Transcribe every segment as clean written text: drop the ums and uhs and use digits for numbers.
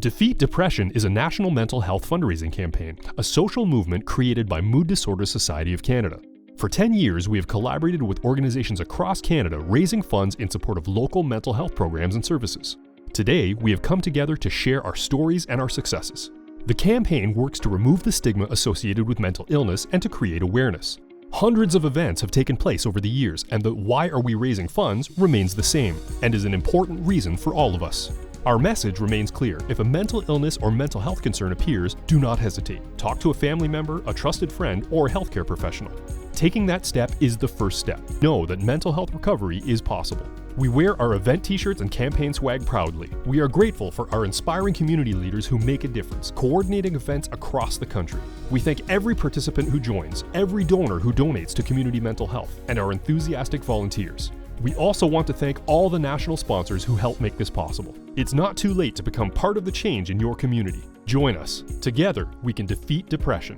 Defeat Depression is a national mental health fundraising campaign, a social movement created by Mood Disorder Society of Canada. For 10 years, we have collaborated with organizations across Canada raising funds in support of local mental health programs and services. Today, we have come together to share our stories and our successes. The campaign works to remove the stigma associated with mental illness and to create awareness. Hundreds of events have taken place over the years, and the why are we raising funds remains the same, and is an important reason for all of us. Our message remains clear. If a mental illness or mental health concern appears, do not hesitate. Talk to a family member, a trusted friend, or a healthcare professional. Taking that step is the first step. Know that mental health recovery is possible. We wear our event t-shirts and campaign swag proudly. We are grateful for our inspiring community leaders who make a difference, coordinating events across the country. We thank every participant who joins, every donor who donates to community mental health, and our enthusiastic volunteers. We also want to thank all the national sponsors who help make this possible. It's not too late to become part of the change in your community. Join us. Together, we can defeat depression.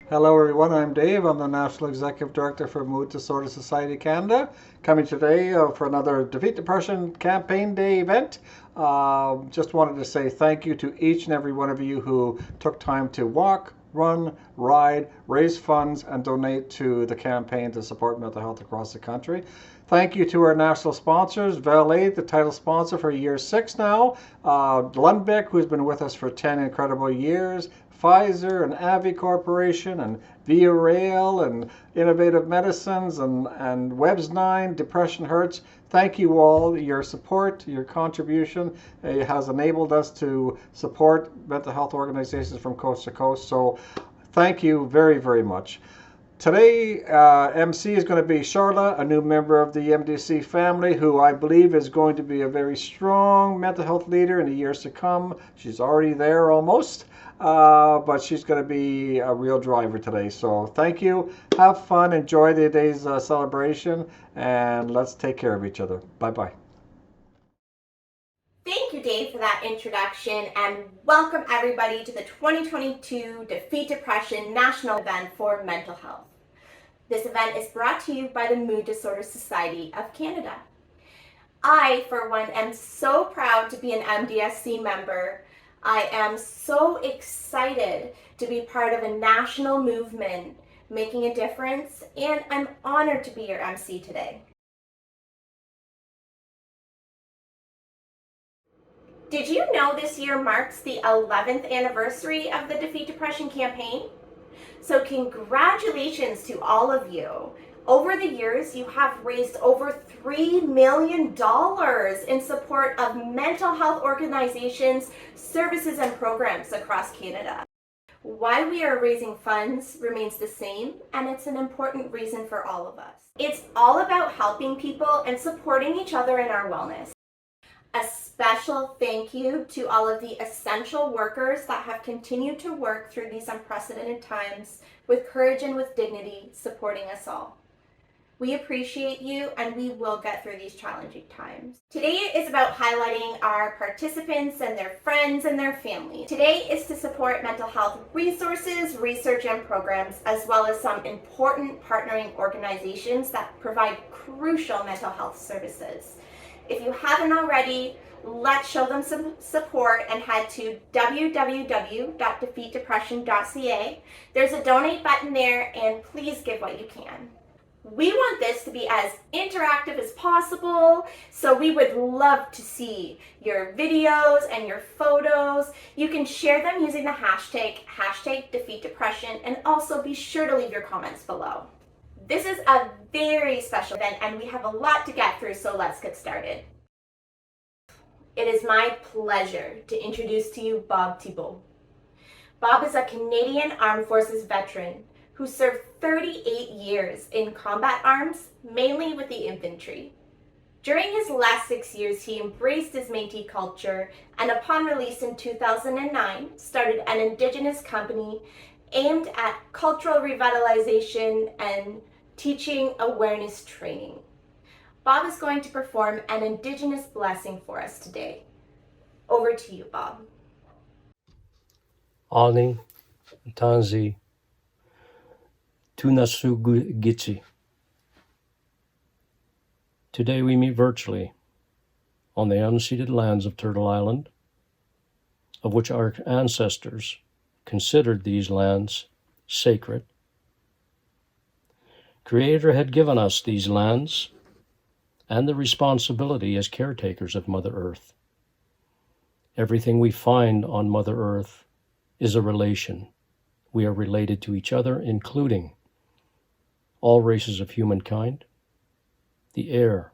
Hello everyone, I'm Dave. I'm the National Executive Director for Mood Disorder Society Canada, coming today for another Defeat Depression Campaign Day event. Just wanted to say thank you to each and every one of you who took time to walk, run, ride, raise funds, and donate to the campaign to support mental health across the country. Thank you to our national sponsors, Valet, the title sponsor for year 6 now, Lundbeck, who's been with us for 10 incredible years, Pfizer and Avi Corporation and Via Rail and Innovative Medicines and Webs9, Depression Hurts. Thank you all. Your support, your contribution has enabled us to support mental health organizations from coast to coast. So thank you very, very much. Today, MC is going to be Charla, a new member of the MDC family, who I believe is going to be a very strong mental health leader in the years to come. She's already there almost, but she's going to be a real driver today. So thank you. Have fun. Enjoy the day's celebration, and let's take care of each other. Bye-bye. Thank you, Dave, for that introduction, and welcome everybody to the 2022 Defeat Depression National Event for Mental Health. This event is brought to you by the Mood Disorder Society of Canada. I, for one, am so proud to be an MDSC member. I am so excited to be part of a national movement making a difference, and I'm honored to be your MC today. Did you know this year marks the 11th anniversary of the Defeat Depression campaign? So congratulations to all of you. Over the years, you have raised over $3 million in support of mental health organizations, services, and programs across Canada. Why we are raising funds remains the same, and it's an important reason for all of us. It's all about helping people and supporting each other in our wellness. A special thank you to all of the essential workers that have continued to work through these unprecedented times with courage and with dignity, supporting us all. We appreciate you, and we will get through these challenging times. Today is about highlighting our participants and their friends and their families. Today is to support mental health resources, research, and programs, as well as some important partnering organizations that provide crucial mental health services. If you haven't already, let's show them some support and head to www.defeatdepression.ca. There's a donate button there, and please give what you can. We want this to be as interactive as possible, so we would love to see your videos and your photos. You can share them using the hashtag #DefeatDepression, and also be sure to leave your comments below. This is a very special event, and we have a lot to get through, so let's get started. It is my pleasure to introduce to you Bob Thibault. Bob is a Canadian Armed Forces veteran who served 38 years in combat arms, mainly with the infantry. During his last 6 years, he embraced his Métis culture, and upon release in 2009, started an Indigenous company aimed at cultural revitalization and teaching awareness training. Bob is going to perform an Indigenous blessing for us today. Over to you, Bob. Ani Tanzi Tunasugitsi. Today we meet virtually on the unceded lands of Turtle Island, of which our ancestors considered these lands sacred. Creator had given us these lands and the responsibility as caretakers of Mother Earth. Everything we find on Mother Earth is a relation. We are related to each other, including all races of humankind, the air,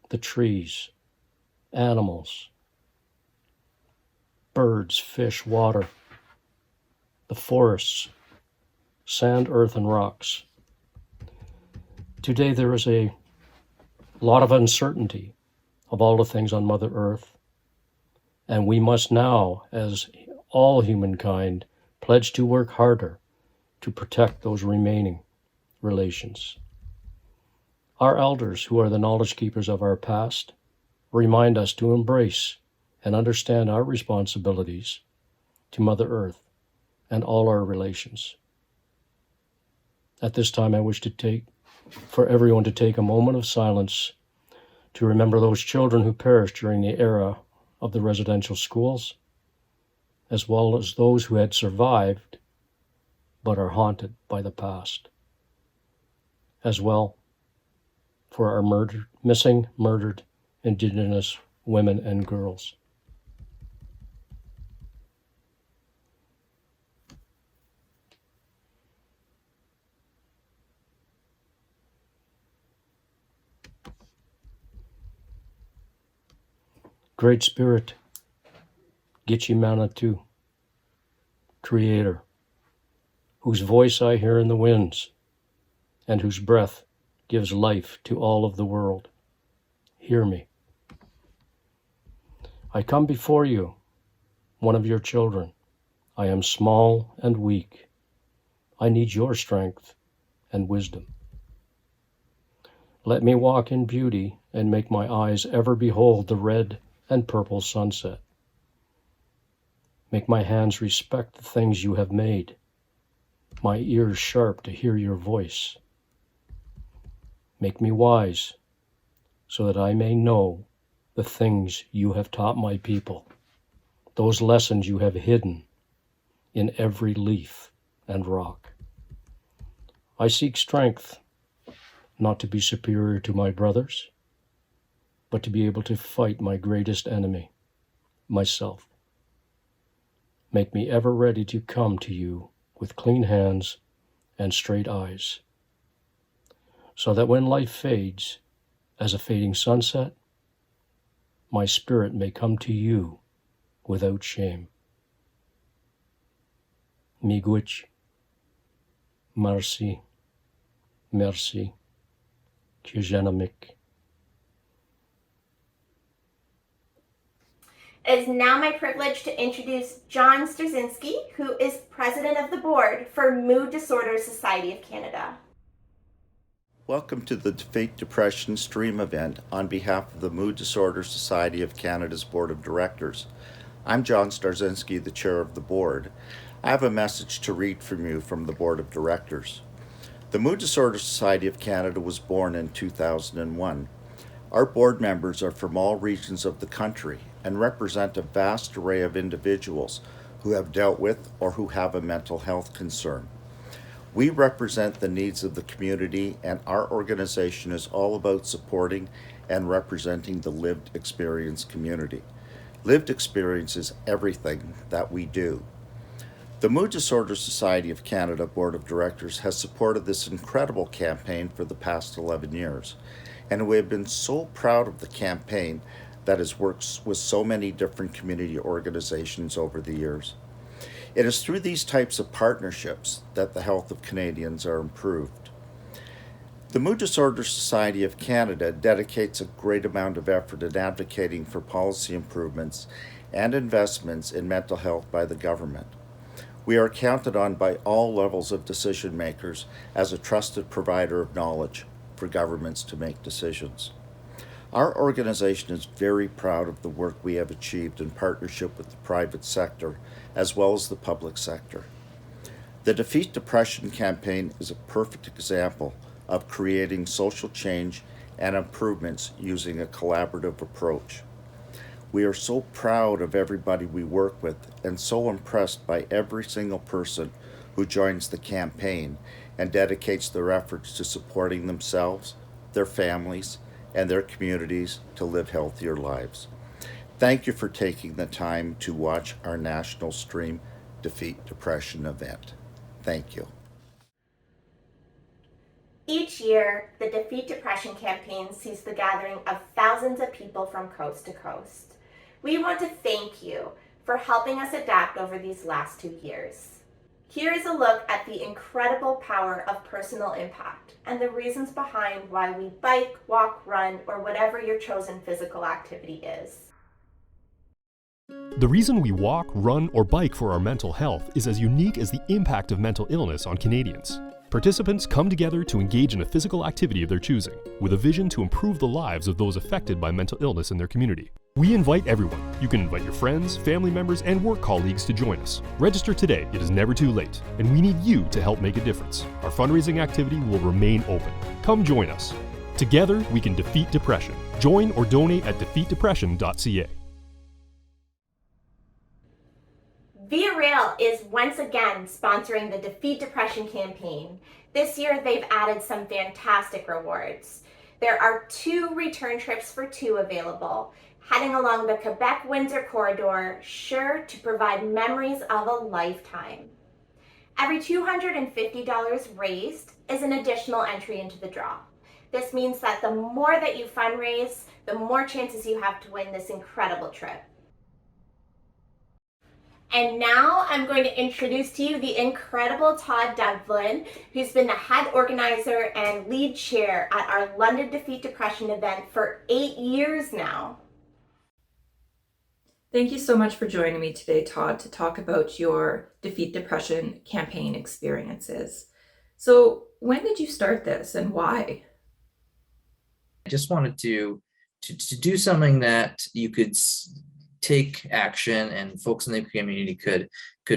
the trees, animals, birds, fish, water, the forests, sand, earth, and rocks. Today there is a lot of uncertainty of all the things on Mother Earth, and we must now, as all humankind, pledge to work harder to protect those remaining relations. Our elders, who are the knowledge keepers of our past, remind us to embrace and understand our responsibilities to Mother Earth and all our relations. At this time, I wish for everyone to take a moment of silence to remember those children who perished during the era of the residential schools, as well as those who had survived but are haunted by the past. As well, for our murdered Indigenous women and girls. Great Spirit, Gitche Manitou, Creator, whose voice I hear in the winds, and whose breath gives life to all of the world, hear me. I come before you, one of your children. I am small and weak. I need your strength and wisdom. Let me walk in beauty and make my eyes ever behold the red and purple sunset. Make my hands respect the things you have made, my ears sharp to hear your voice. Make me wise so that I may know the things you have taught my people, those lessons you have hidden in every leaf and rock. I seek strength, not to be superior to my brothers, but to be able to fight my greatest enemy, myself. Make me ever ready to come to you with clean hands and straight eyes, so that when life fades as a fading sunset, my spirit may come to you without shame. Miigwech, Marcy, Merci, Kujanamik. It is now my privilege to introduce John Starzinski, who is president of the board for Mood Disorders Society of Canada. Welcome to the Defeat Depression stream event on behalf of the Mood Disorders Society of Canada's Board of Directors. I'm John Starzinski, the chair of the board. I have a message to read from you from the Board of Directors. The Mood Disorders Society of Canada was born in 2001. Our board members are from all regions of the country and represent a vast array of individuals who have dealt with or who have a mental health concern. We represent the needs of the community, and our organization is all about supporting and representing the lived experience community. Lived experience is everything that we do. The Mood Disorders Society of Canada Board of Directors has supported this incredible campaign for the past 11 years, and we have been so proud of the campaign that has worked with so many different community organizations over the years. It is through these types of partnerships that the health of Canadians are improved. The Mood Disorders Society of Canada dedicates a great amount of effort in advocating for policy improvements and investments in mental health by the government. We are counted on by all levels of decision makers as a trusted provider of knowledge for governments to make decisions. Our organization is very proud of the work we have achieved in partnership with the private sector as well as the public sector. The Defeat Depression campaign is a perfect example of creating social change and improvements using a collaborative approach. We are so proud of everybody we work with and so impressed by every single person who joins the campaign and dedicates their efforts to supporting themselves, their families, and their communities to live healthier lives. Thank you for taking the time to watch our national stream Defeat Depression event. Thank you. Each year, the Defeat Depression campaign sees the gathering of thousands of people from coast to coast. We want to thank you for helping us adapt over these last 2 years. Here is a look at the incredible power of personal impact and the reasons behind why we bike, walk, run, or whatever your chosen physical activity is. The reason we walk, run, or bike for our mental health is as unique as the impact of mental illness on Canadians. Participants come together to engage in a physical activity of their choosing, with a vision to improve the lives of those affected by mental illness in their community. We invite everyone. You can invite your friends, family members, and work colleagues to join us. Register today, it is never too late, and we need you to help make a difference. Our fundraising activity will remain open. Come join us. Together, we can defeat depression. Join or donate at defeatdepression.ca. Via Rail is once again sponsoring the Defeat Depression campaign. This year they've added some fantastic rewards. There are 2 return trips for 2 available, heading along the Quebec-Windsor corridor, sure to provide memories of a lifetime. Every $250 raised is an additional entry into the draw. This means that the more that you fundraise, the more chances you have to win this incredible trip. And now I'm going to introduce to you the incredible Todd Devlin, who's been the head organizer and lead chair at our London Defeat Depression event for 8 years now. Thank you so much for joining me today, Todd, to talk about your Defeat Depression campaign experiences. So when did you start this and why? I just wanted to do something that you could take action and folks in the community could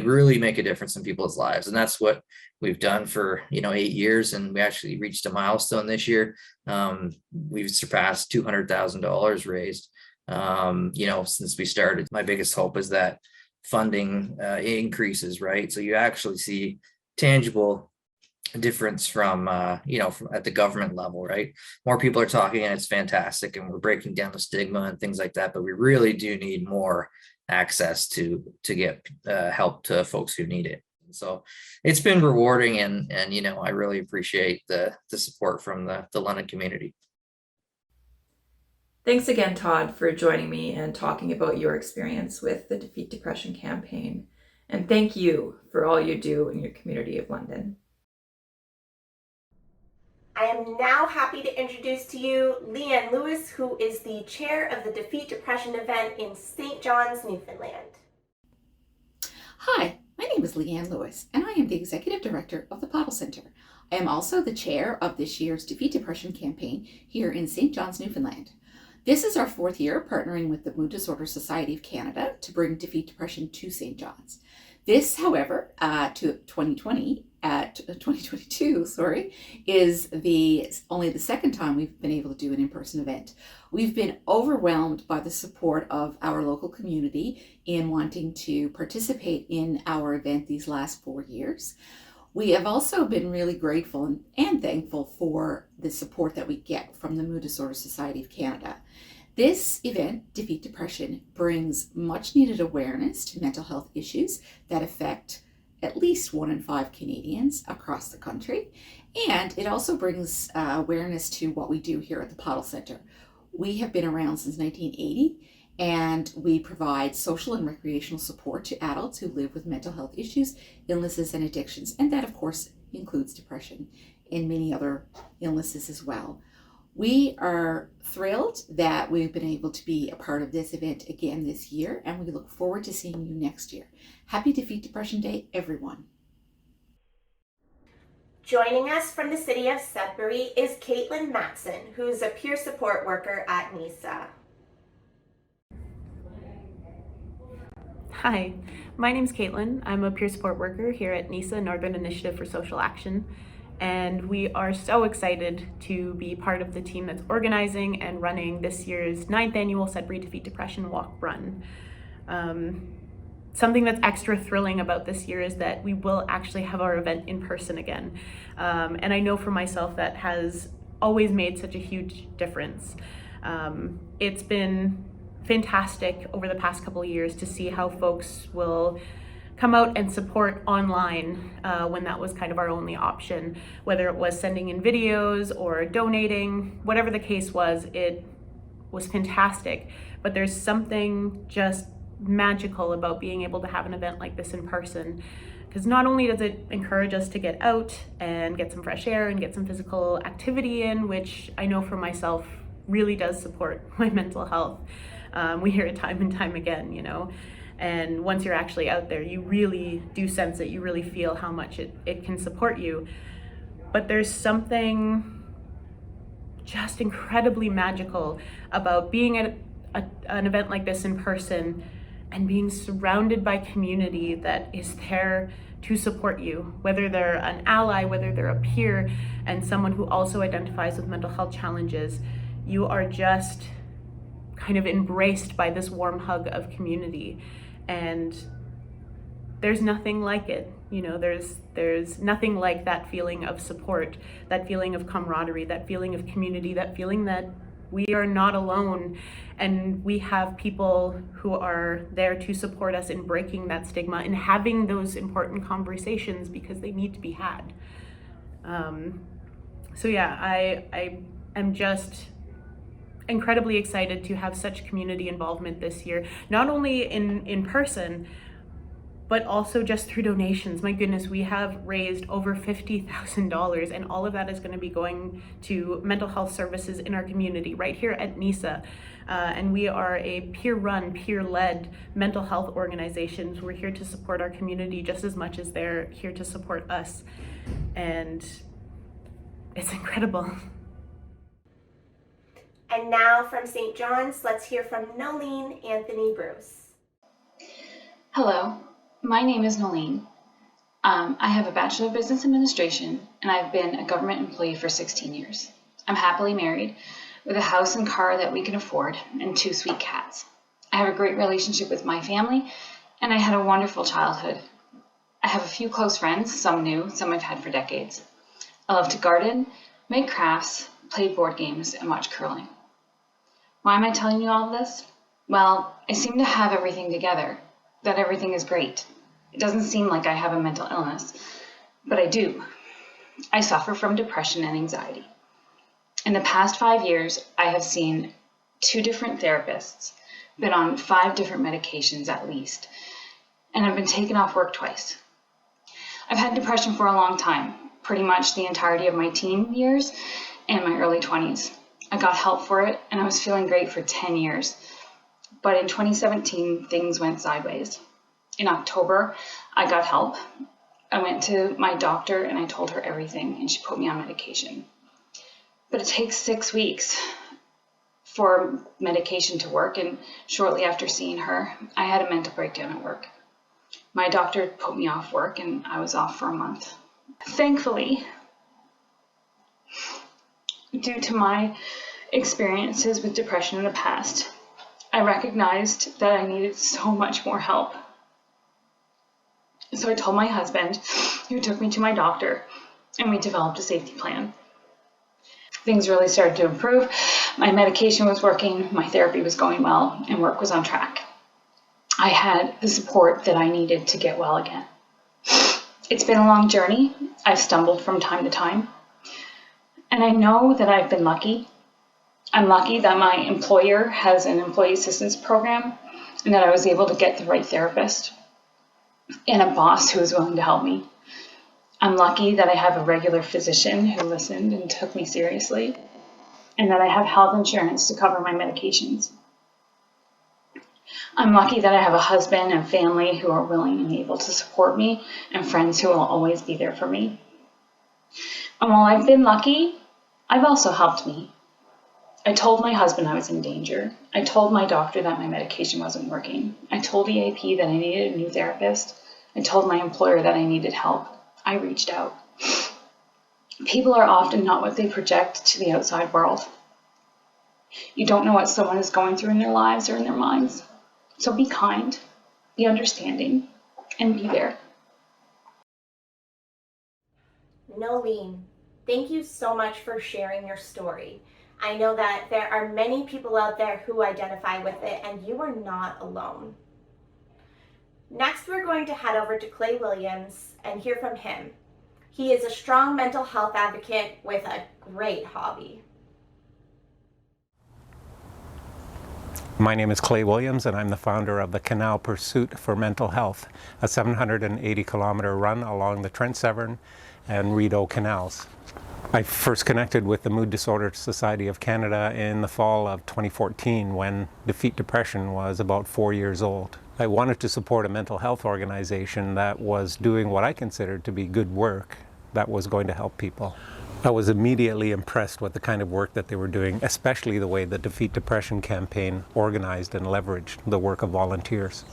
really make a difference in people's lives. And that's what we've done for 8 years, and we actually reached a milestone this year. We've surpassed $200,000 raised since we started. My biggest hope is that funding increases, right? So you actually see tangible difference from at the government level, right? More people are talking, and it's fantastic, and we're breaking down the stigma and things like that, but we really do need more access to get help to folks who need it. So it's been rewarding, and I really appreciate the support from the London community. Thanks again, Todd, for joining me and talking about your experience with the Defeat Depression campaign. And thank you for all you do in your community of London. I am now happy to introduce to you Leanne Lewis, who is the chair of the Defeat Depression event in St. John's, Newfoundland. Hi, my name is Leanne Lewis, and I am the Executive Director of the Pottle Centre. I am also the chair of this year's Defeat Depression campaign here in St. John's, Newfoundland. This is our 4th year partnering with the Mood Disorder Society of Canada to bring Defeat Depression to St. John's. This, however, to 2022, is only the 2nd time we've been able to do an in-person event. We've been overwhelmed by the support of our local community in wanting to participate in our event these last 4 years. We have also been really grateful and thankful for the support that we get from the Mood Disorder Society of Canada. This event, Defeat Depression, brings much needed awareness to mental health issues that affect at least 1 in 5 Canadians across the country. And it also brings awareness to what we do here at the Pottle Centre. We have been around since 1980, and we provide social and recreational support to adults who live with mental health issues, illnesses, and addictions. And that, of course, includes depression and many other illnesses as well. We are thrilled that we've been able to be a part of this event again this year, and we look forward to seeing you next year. Happy Defeat Depression Day, everyone. Joining us from the city of Sudbury is Caitlin Matson, who is a peer support worker at NISA. Hi, my name's Caitlin. I'm a peer support worker here at NISA, Northern Initiative for Social Action, and we are so excited to be part of the team that's organizing and running this year's 9th annual Sudbury Defeat Depression Walk Run. Something that's extra thrilling about this year is that we will actually have our event in person again. And I know for myself that has always made such a huge difference. It's been fantastic over the past couple of years to see how folks will come out and support online when that was kind of our only option, whether it was sending in videos or donating, whatever the case was, it was fantastic. But there's something just magical about being able to have an event like this in person, because not only does it encourage us to get out and get some fresh air and get some physical activity in, which I know for myself really does support my mental health. We hear it time and time again, you know, and once you're actually out there, you really do sense it. You really feel how much it can support you. But there's something just incredibly magical about being at an event like this in person and being surrounded by community that is there to support you, whether they're an ally, whether they're a peer, and someone who also identifies with mental health challenges. You are just kind of embraced by this warm hug of community, and there's nothing like it. You know, there's nothing like that feeling of support, that feeling of camaraderie, that feeling of community, that feeling that we are not alone, and we have people who are there to support us in breaking that stigma and having those important conversations because they need to be had. So yeah, I am just incredibly excited to have such community involvement this year, not only in person, but also just through donations. My goodness, we have raised over $50,000, and all of that is going to be going to mental health services in our community right here at NISA. And we are a peer-run, peer-led mental health organization. We're here to support our community just as much as they're here to support us. And it's incredible. And now from St. John's, let's hear from Nolene Anthony Bruce. Hello, my name is Nolene. I have a Bachelor of Business Administration, and I've been a government employee for 16 years. I'm happily married with a house and car that we can afford and 2 sweet cats. I have a great relationship with my family, and I had a wonderful childhood. I have a few close friends, some new, some I've had for decades. I love to garden, make crafts, play board games, and watch curling. Why am I telling you all of this? Well, I seem to have everything together, that everything is great. It doesn't seem like I have a mental illness, but I do. I suffer from depression and anxiety. In the past 5 years, I have seen 2 different therapists, been on 5 different medications at least, and I've been taken off work twice. I've had depression for a long time, pretty much the entirety of my teen years and my early 20s. I got help for it, and I was feeling great for 10 years. But in 2017, things went sideways. In October, I got help. I went to my doctor and I told her everything, and she put me on medication. But it takes 6 weeks for medication to work, and shortly after seeing her, I had a mental breakdown at work. My doctor put me off work, and I was off for a month. Thankfully, due to my experiences with depression in the past, I recognized that I needed so much more help. So I told my husband, who took me to my doctor, and we developed a safety plan. Things really started to improve. My medication was working, my therapy was going well, and work was on track. I had the support that I needed to get well again. It's been a long journey. I've stumbled from time to time. And I know that I've been lucky. I'm lucky that my employer has an employee assistance program and that I was able to get the right therapist and a boss who was willing to help me. I'm lucky that I have a regular physician who listened and took me seriously, and that I have health insurance to cover my medications. I'm lucky that I have a husband and family who are willing and able to support me, and friends who will always be there for me. And while I've been lucky, I've also helped me. I told my husband I was in danger. I told my doctor that my medication wasn't working. I told EAP that I needed a new therapist. I told my employer that I needed help. I reached out. People are often not what they project to the outside world. You don't know what someone is going through in their lives or in their minds. So be kind, be understanding, and be there. Nolene, thank you so much for sharing your story. I know that there are many people out there who identify with it, and you are not alone. Next, we're going to head over to Clay Williams and hear from him. He is a strong mental health advocate with a great hobby. My name is Clay Williams, and I'm the founder of the Canal Pursuit for Mental Health, a 780-kilometer run along the Trent Severn and Rideau canals. I first connected with the Mood Disorder Society of Canada in the fall of 2014 when Defeat Depression was about 4 years old. I wanted to support a mental health organization that was doing what I considered to be good work that was going to help people. I was immediately impressed with the kind of work that they were doing, especially the way the Defeat Depression campaign organized and leveraged the work of volunteers.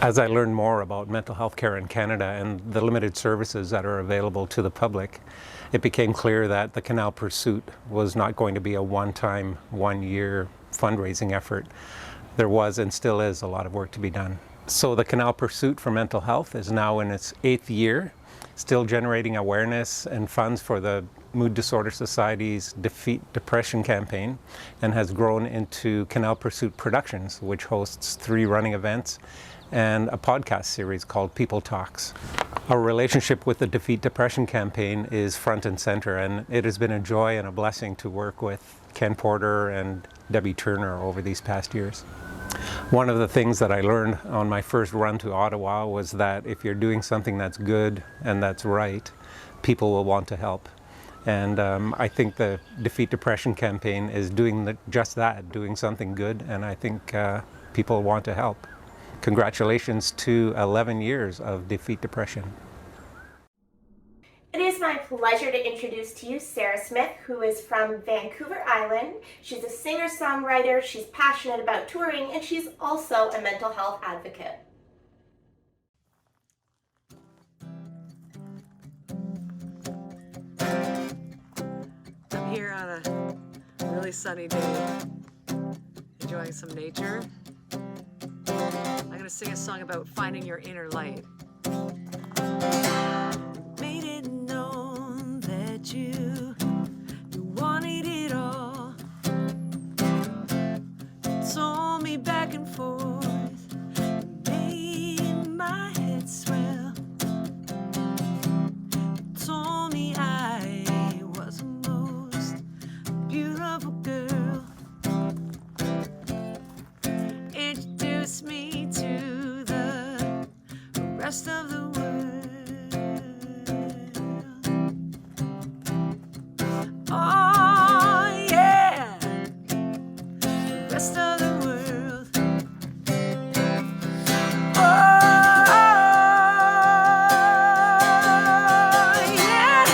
As I learned more about mental health care in Canada and the limited services that are available to the public, it became clear that the Canal Pursuit was not going to be a one-time, one-year fundraising effort. There was and still is a lot of work to be done. So the Canal Pursuit for Mental Health is now in its 8th year, still generating awareness and funds for the Mood Disorder Society's Defeat Depression campaign, and has grown into Canal Pursuit Productions, which hosts 3 running events and a podcast series called People Talks. Our relationship with the Defeat Depression campaign is front and center, and it has been a joy and a blessing to work with Ken Porter and Debbie Turner over these past years. One of the things that I learned on my first run to Ottawa was that if you're doing something that's good and that's right, people will want to help. And I think the Defeat Depression campaign is doing just that, doing something good, and I think people want to help. Congratulations to 11 years of Defeat Depression. It is my pleasure to introduce to you Sarah Smith, who is from Vancouver Island. She's a singer-songwriter, she's passionate about touring, and she's also a mental health advocate. I'm here on a really sunny day, enjoying some nature. I'm going to sing a song about finding your inner light. Made it known that you wanted it all. You told me back and forth, made my head swell. You told me I was the most beautiful girl. Introduce me to the rest of the world. Oh yeah, the rest of the world. Oh yeah,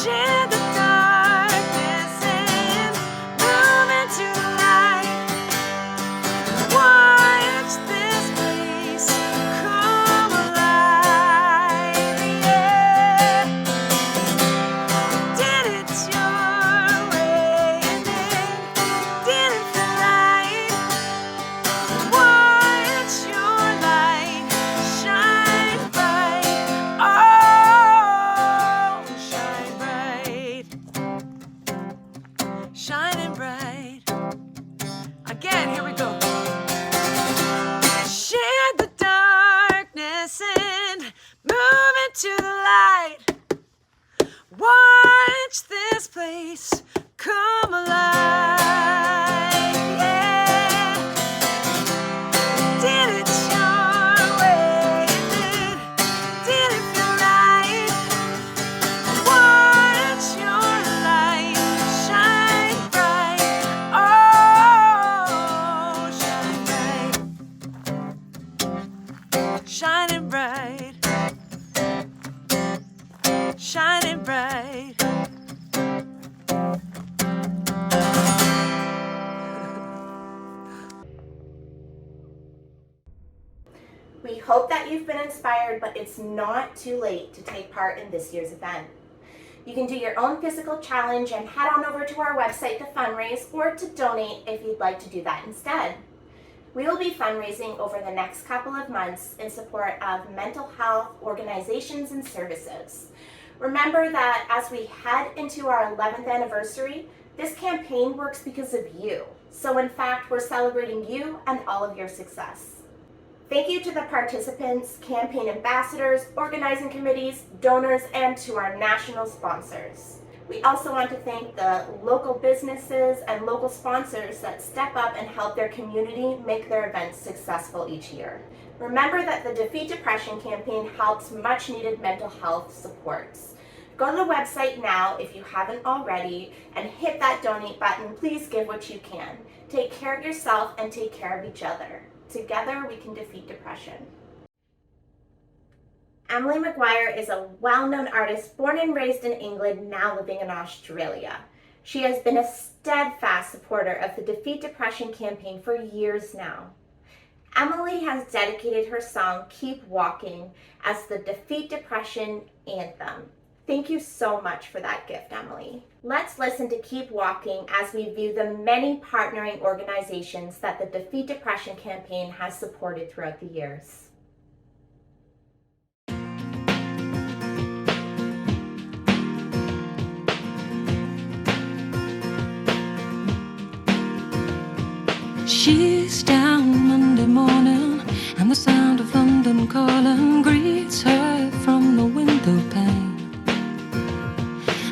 share the darkness and move into the light. Watch this place come alive, yeah. Did it your way and then did it feel right? Watch your light shine bright, oh, shine bright, shining bright. Again, here we go. Share the darkness and move into the light. Watch this place come alive, yeah. Did it your way and then did it feel right? Watch your light shine bright, oh, shine bright, shining bright, shining bright. that you've been inspired, but it's not too late to take part in this year's event. You can do your own physical challenge and head on over to our website to fundraise or to donate if you'd like to do that instead. We will be fundraising over the next couple of months in support of mental health organizations and services. Remember that as we head into our 11th anniversary, this campaign works because of you. So in fact, we're celebrating you and all of your success. Thank you to the participants, campaign ambassadors, organizing committees, donors, and to our national sponsors. We also want to thank the local businesses and local sponsors that step up and help their community make their events successful each year. Remember that the Defeat Depression campaign helps much needed mental health supports. Go to the website now if you haven't already and hit that donate button. Please give what you can. Take care of yourself and take care of each other. Together we can defeat depression. Emily Maguire is a well-known artist born and raised in England, now living in Australia. She has been a steadfast supporter of the Defeat Depression campaign for years now. Emily has dedicated her song, Keep Walking, as the Defeat Depression anthem. Thank you so much for that gift, Emily. Let's listen to Keep Walking as we view the many partnering organizations that the Defeat Depression campaign has supported throughout the years. She's down Monday morning, and the sound of London calling greets her from the window pane.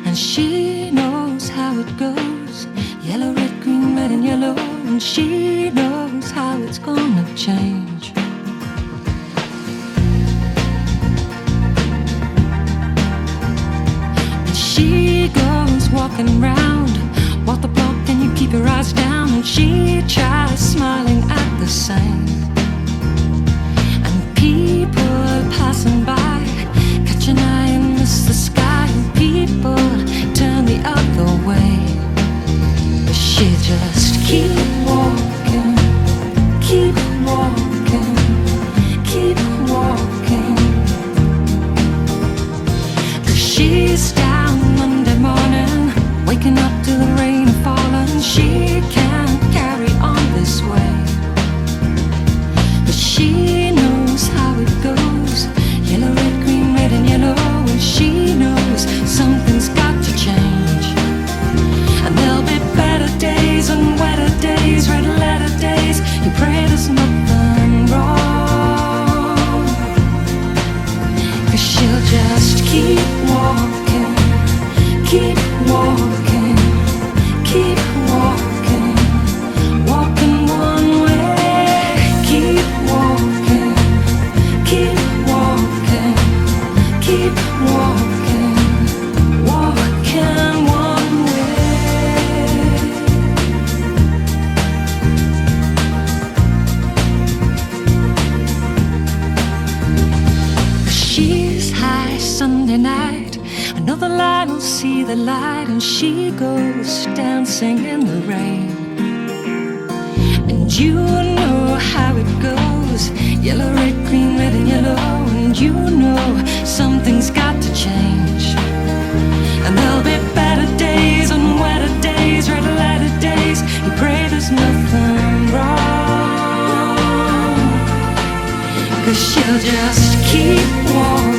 And she knows how it goes, yellow, red, green, red and yellow, and she knows how it's gonna change. And she goes walking round, walk the block and you keep your eyes down, and she tries smiling at the same. And people passing by catch an eye and miss the sky, and people turn the other way. But she just keep walking, keep walking, keep walking. 'Cause she's down Monday morning, waking up to the rain falling. She can't carry on this way, but she knows how it goes, yellow, red, green, red and yellow, and she knows something's got to change. And there'll be better days and wetter days, red letter days. You pray there's nothing wrong, 'cause she'll just keep walking, keep walking, keep walking, walking one way. Keep walking, keep walking, keep walking, walking one way. She's high Sunday night, another light will see the light, and she goes dancing in the rain. And you know how it goes, yellow, red, green, red and yellow, and you know something's got to change. And there'll be better days and wetter days, red letter days. You pray there's nothing wrong, 'cause she'll just keep walking,